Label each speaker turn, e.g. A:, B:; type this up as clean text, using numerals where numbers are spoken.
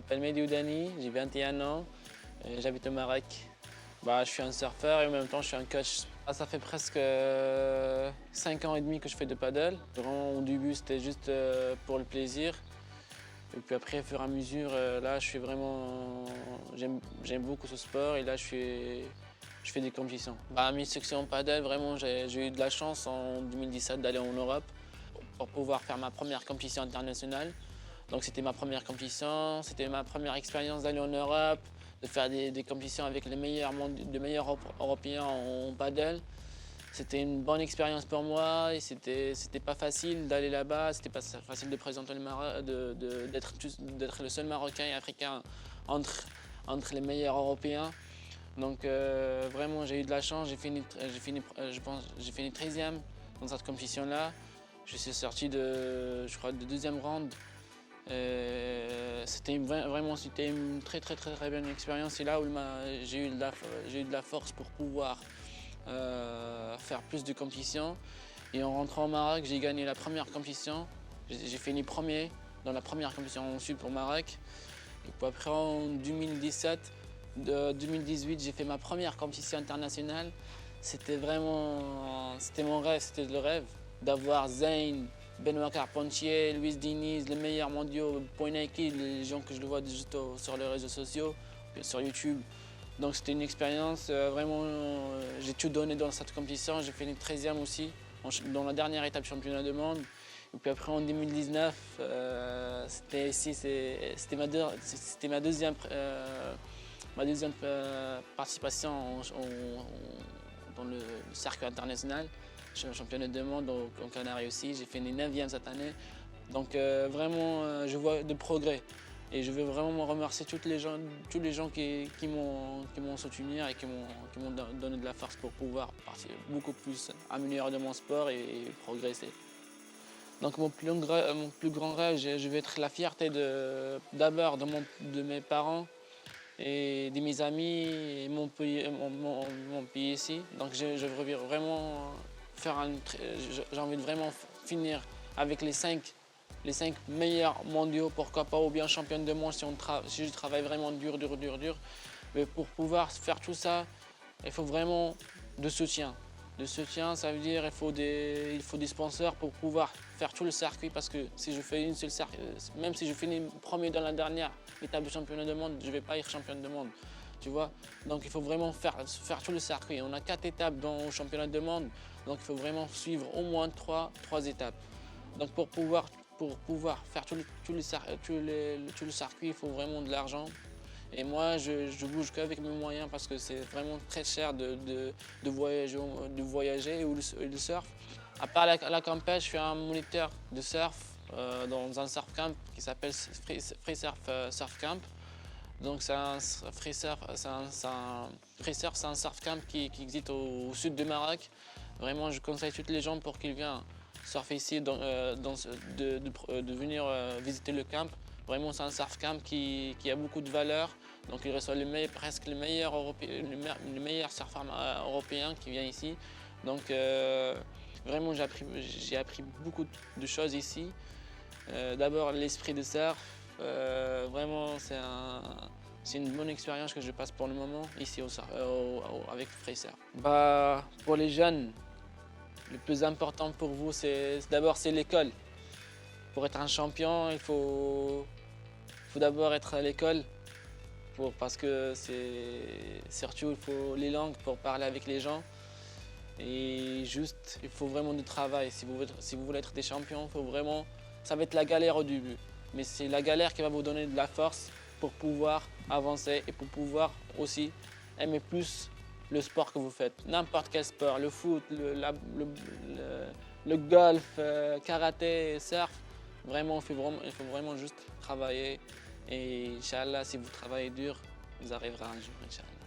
A: m'appelle Mehdi Oudani, j'ai 21 ans, j'habite au Maroc. Je suis un surfeur et en même temps je suis un coach. Ça fait presque 5 ans et demi que je fais de paddle. Vraiment, au début c'était juste pour le plaisir. Et puis après, au fur et à mesure, là je suis vraiment... J'aime beaucoup ce sport et là je fais des compétitions. Mes succès en paddle, vraiment j'ai eu de la chance en 2017 d'aller en Europe pour pouvoir faire ma première compétition internationale. Donc c'était ma première compétition, c'était ma première expérience d'aller en Europe, de faire des compétitions avec les meilleurs Européens en paddle. C'était une bonne expérience pour moi et c'était pas facile d'aller là-bas, c'était pas facile de présenter le Maroc, d'être le seul Marocain et Africain entre les meilleurs Européens. Donc vraiment j'ai eu de la chance, j'ai fini 13e dans cette compétition-là. Je suis sorti je crois, de deuxième round. C'était une très bonne expérience. C'est là où j'ai eu de la force pour pouvoir faire plus de compétitions. Et en rentrant au Maroc, j'ai gagné la première compétition. J'ai fini premier dans la première compétition en sud pour Maroc. Et puis après en 2017, 2018, j'ai fait ma première compétition internationale. C'était mon rêve, c'était le rêve d'avoir Zayn, Benoît Carpentier, Luis Diniz, les meilleurs mondiaux, Point Nike, les gens que je le vois juste sur les réseaux sociaux, sur YouTube. Donc c'était une expérience, vraiment, j'ai tout donné dans cette compétition. J'ai fini 13e aussi, dans la dernière étape championnat du monde. Et puis après en 2019, c'était ma deuxième participation dans le circuit international. Je suis un championnat du monde en Canaries aussi. J'ai fini 9e cette année. Donc vraiment, je vois de progrès. Et je veux vraiment remercier tous les gens qui m'ont soutenu et qui m'ont donné de la force pour pouvoir beaucoup plus améliorer de mon sport et progresser. Donc mon plus grand rêve, je veux être la fierté d'abord de mes parents et de mes amis et mon pays ici. Donc je veux vraiment j'ai envie de vraiment finir avec les cinq meilleurs mondiaux, pourquoi pas, ou bien championne de monde si je travaille vraiment dur. Mais pour pouvoir faire tout ça, il faut vraiment de soutien. De soutien, ça veut dire il faut des sponsors pour pouvoir faire tout le circuit, parce que si je fais une seule circuit, même si je finis premier dans la dernière étape du championnat du monde, je ne vais pas être championne du monde. Tu vois? Donc il faut vraiment faire tout le circuit. On a 4 étapes dans le championnat du monde, donc il faut vraiment suivre au moins 3 étapes. Donc pour pouvoir faire tout le circuit, il faut vraiment de l'argent. Et moi, je bouge qu'avec mes moyens parce que c'est vraiment très cher de voyager ou le surf. À part la campette, je suis un moniteur de surf dans un surf camp qui s'appelle Free Surf Surf Camp. Donc c'est un free surf, c'est un surf camp qui existe au sud du Maroc. Vraiment, je conseille tous les gens pour qu'ils viennent surfer ici, de venir visiter le camp. Vraiment, c'est un surf camp qui a beaucoup de valeur. Donc il reçoit presque les meilleurs surfeurs européens qui viennent ici. Donc vraiment, j'ai appris beaucoup de choses ici. D'abord, l'esprit de surf. Vraiment, c'est une bonne expérience que je passe pour le moment ici avec Fraser. Pour les jeunes, le plus important pour vous, d'abord c'est l'école. Pour être un champion, il faut d'abord être à l'école, parce que surtout il faut les langues pour parler avec les gens. Et juste, il faut vraiment du travail. Si vous voulez être des champions, ça va être la galère au début. Mais c'est la galère qui va vous donner de la force pour pouvoir avancer et pour pouvoir aussi aimer plus le sport que vous faites. N'importe quel sport, le foot, le golf, karaté, surf. Vraiment, il faut vraiment juste travailler. Et Inch'Allah, si vous travaillez dur, vous arriverez un jour, Inch'Allah.